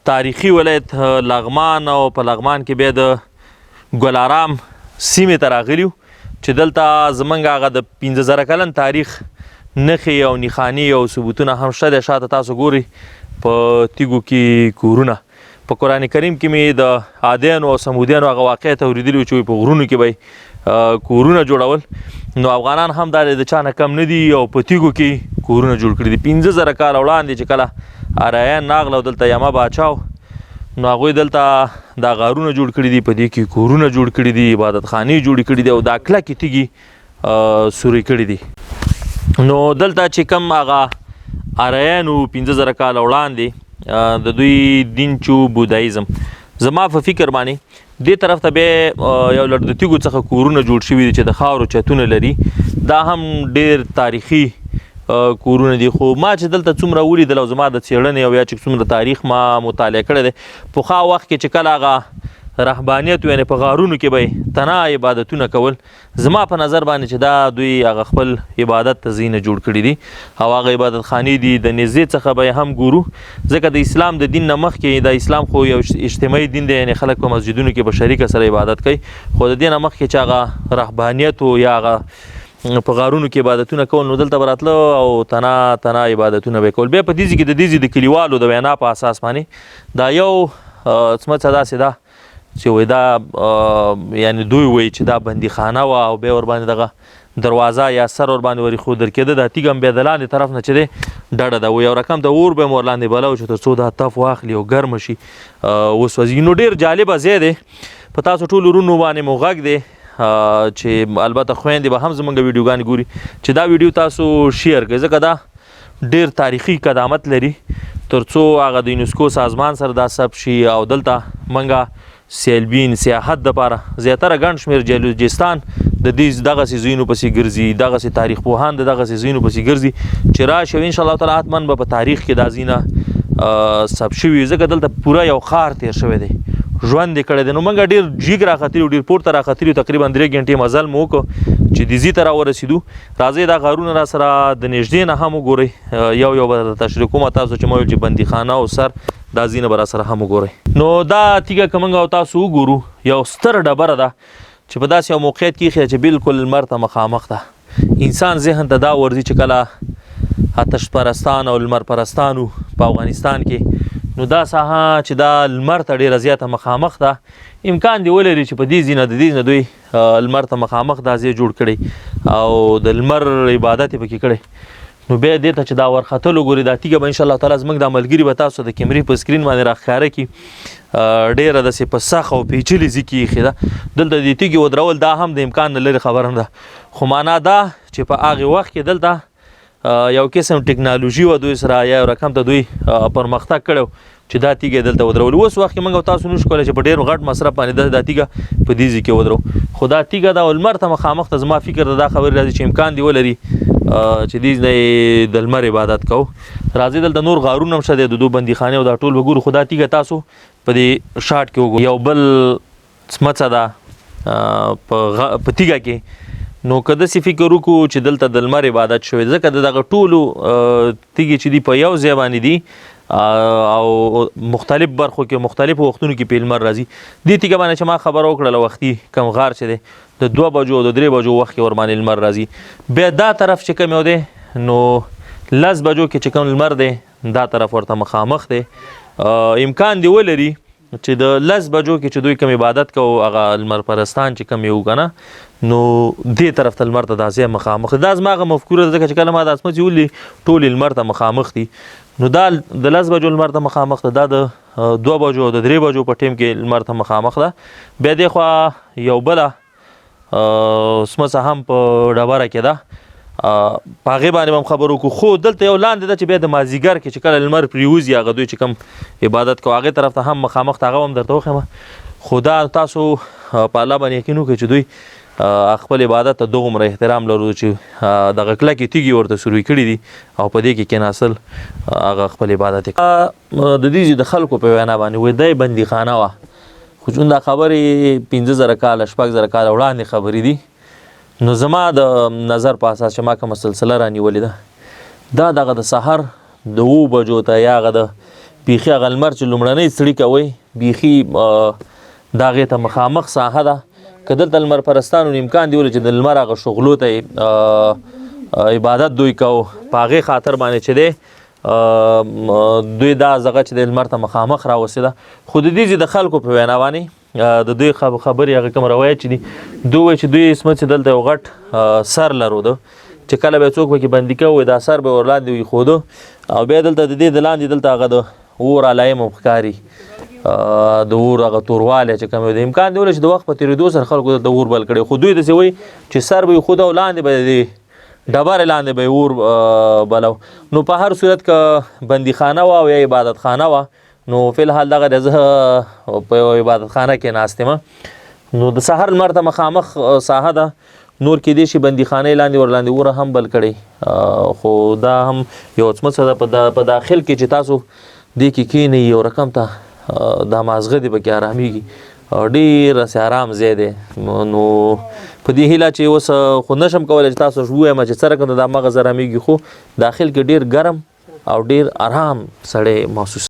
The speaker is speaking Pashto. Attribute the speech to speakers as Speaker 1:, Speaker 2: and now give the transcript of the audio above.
Speaker 1: تاریخي ولایت لغمان او په لغمان کې بیا د ګلارام سیمې ته راغلي یو چې دلته زمونږ هغه د 15,000 کلن تاریخ نښې او نښانې او ثبوتونه هم شته دی. شاته تاسو ګورئ په تیږو کې کورونه. په قرآن کریم کې مې د عادیانو او سمودیانو هغه واقعیت اورېدلي و چې په غرونو کې به کورونه جوړول. نو افغانان هم دا د چا نه کم نه دي او په تیږو کې کورونه جوړ کړي دي. 15,000 کاله وړاندې چې کله آریایان راغله او دلته یما باچا و نو هغوی دلته دا غارونه جوړ کړي دي، په دې کې کورونه جوړ کړي دي، عبادتخانې جوړې کړي دي او دا کلکې تیږې سوري کړي دي. نو دلته چې کوم هغه آریایان و 15,000 کاله وړاندې د دوی دین چې بودایزم، زما په فکر باندې دې طرف ته بیا یو لړ د تیږو څخه کورونه جوړ شوي دي چې د خاورو چتونه لري. دا هم ډېر تاریخي کورونه دي. خو ما چې دلته څومره ولیدل او زما د څېړنې او یا چې څومره تاریخ ما مطالعه کړی دی، پخوا وخت کې چې کله هغه رهبانیت یعنې په غارونو کې به تنها عبادتونه کول، زما په نظر باندې چې دا دوی هغه خپل عبادت ته ځایونه جوړ کړي دي او هغه عبادتخانې دي. د نږدې څخه به هم ګورو، ځکه د اسلام د دین نه مخکې د اسلام خو یو اجتماعي دین دی، یعنې خلک په مسجدونو کې په شریکه سره عبادت کوي. خو د دې نه مخکې چې هغه رهبانیت و یا هغه په غارونو کې عبادتونه کول، نو دلته به راتله او تنها عبادتونه به کول. بیا په دې کې د دې د کلیوالو د وینا په اساس باندې دا یو څمڅه داسې ده چې وایي دا یعنې دوی وایي چې دا بندیخانه وه او بیا ورباندې دغه دروازه یا سر ورباندې ور ایښودل کېده. دا تیږه هم بیا د لاندې طرف نه چې دی ډډه ده، یو رقم د اور به هم ورلاندې بله و چې تر څو دا تف واخلي او ګرمه شي وسوځي. نو ډېر جالبه ځای دی. په تاسو ټولو ورونو باندې مو غږ دی چې البته خویندې به هم زموږ ویډیوګانې ګوري چې دا ویډیو تاسو شیر کړئ، ځکه دا ډېر تاریخي قدامت لري تر څو هغه د یونسکو سازمان سره دا ثبت شي. او دلته موږ سیلبین سیاحت دپاره زیاتره ګڼ شمېر جیولوجستان د دې دغسې ځایونو پسې ګرځي، دغسې تاریخ پوهان د دغسې ځایونو پسې ګرځي چې راشي او انشاءالله تعالی حتما به په تاریخ کې دا ځایونه ثبت شوي، ځکه دلته پوره یو ښار تېر شوی دی، ژوند یې کړی دی. نو موږ ډېر جیګ راختلي وو، ډېر پورته راختلي وو، تقریبا 3 غنټې مزل مو وکړو چې دیزي ته راورسېدو. راځئ دا غارونه را سره د نږدې نه هم وګورئ، یو به تشریح کومه تاسو چې ما ویل چې بندیخانه او سر دا ځینه به را سره هم وګورئ. نو دا تیږه که موږ او تاسو وګورو یو ستره ډبره ده چې په داسې یو موقعیت کې ایښې چې بالکل لمر ته مخامخ ده. انسان ذهن ته دا ورځي چې کله آتش پرستان او لمر پرستانو په افغانستان کې، نو دا ساحه چې دا لمر ته ډېره زیاته مخامخ ده، امکان دی ولري چې په دې ځای نه د دې نه دوی لمر ته مخامخ دا ځای جوړ کړی او د لمر عبادت یې پکې کړی. نو بیا دې ته چې دا ورختلو ګوري دا تیږه به انشاءالله تعالی زموږ دا ملګري به تاسو د کیمرې په سکرین باندې راښکاره کړي، ډېره داسې په سخت او پیچلي ځای کې ایښې ده. دلته د تیږې ودرول دا هم د امکان نه لرې خبره نه ده، خو معنا دا چې په هغې وخت کې دلته یو قسم ټکنالوژي وه دوی سره یا یو رقم ته دوی پرمختګ کړی چې دا تیږه دلته ودرول. اوس وخت کې موږ تاسو نشو کولی چې په ډېر غټ مصرف باندې دا تیږه په دې ځای کې ودرو، خو دا تیږه دا لمر ته مخامخ ته زما فکر دا خبرې راځي چې امکان دی ولري چې دې نه د لمر عبادت کوو. راځئ دلته نور غارونه هم شته دی، د 2 بندیخانې او دا ټول وګورو. خو دا تیږه تاسو په دې شاټ کې وګورو، یو بل څمڅه ده په تیږه کې. نو که داسې فکر وکړو چې دلته د لمر عبادت شوی، ځکه د دغه ټولو تیږې چې دي په یو ځای باندې دي او مختلف برخو کې مختلفو وختونو کې په لمر راځي. دې تیږه باندې چې ما خبره وکړله وختي کم غار چې دی د 2 بجو او د 3 بجو وخت کې ورباندې لمر راځي. بیا دا طرف چې کوم یو دی نو 10 بجو کې چې کوم لمر دی دا طرف ورته مخامخ دی. امکان دی ولري چې د 10 بجو کې چې دوی کوم عبادت کوو هغه لمر پرستان چې کوم یو که نه، نو دې طرف ته لمر ته دا ځای مخامخ. دا زما هغه مفکوره ده، ځکه چې کله ما دا څمڅې ولي ټولې لمر ته مخامخ دي. نو دا د 10 بجو لمر ته مخامخ ده، دا د 2 بجو او د 3 بجو په ټیم کې لمر ته مخامخ ده. بیا دې خوا یو بله څمڅه هم په ډبره کې ده، په هغې باندې به هم خبرې وکړو. خو دلته یو لاندې ده چې بیا د مازدیګر کې چې کله لمر پرېوځي هغه دوی چې کوم عبادت کوو هغې طرف ته هم مخامخ ته هغه هم درته وښیم. خو دا تاسو په الله باندې یقین وکړئ چې دوی خپل عبادت ته دومره احترام لرو چې دغه کلکې تیږې ورته سروي کړي دي او په دې کې کېناستل هغه خپل عبادت یې د دې د خلکو په وینا باندې وایي دی بندیخانه وه. خو چون دا خبرې 15,000 کاله 6,000 کاله وړاندې خبرې دي، نو زما د نظر په اساس چې ما کومه سلسله رانیولې ده دا دغه د سحر د 2 بجو ته یا هغه د بیخي هغه لمر چې لومړنۍ څړي کوئ بیخي د هغې ته مخامخ ساحه ده. که دلته لمر پرستانو امکان دی ولې چې د لمر هغه شغلو ته عبادت دوی کو په هغې خاطر باندې چې دی دوی دا زغه چې د لمر ته مخامخ راوسېده. خو د دې د خلکو په وینا باندې د دوی خبرې هغه کوم روایت چې دي دوی وایي چې دوی اسمت چې دلته یو غټ سر لرو چې کله به څوک پکې بندي کوي دا سر به ورلاندې ویښودو او بیا دلته د دې د لاندې دلته هغه د اور علایم ښکاري د اور هغه توروالی چې کوم د امکان دی ولې چې د وخت په تېرېدو سره خلکو د اور بل کړی. خو دوی داسې وایي چې سر به یې ایښوده او لاندې به د ډبرې لاندې به یې اور بلو. نو په هر صورت که بندیخانه وه او یا عبادتخانه وه نو فلحال دغه د زه په یو عبادتخانه کې ناست یم. نو د سحر لمر ته مخامخ ساحه ده نور کېدای شي بندیخانې لاندې ورلاندې اوره هم بل کړی خو دا هم یو څه ده په داخل کې چې تاسو دې کې کښېنئ یو رقم ته دا مازغه دی پکې آرامیږي ډېر هسې آرام ځای دی. نو په دې هیله چې اوس خو نشم کولی چې تاسو ووایم چې څه رقم دا مغز آرامیږي خو داخل کې ډېر ګرم او ډېر آرام سړی محسوس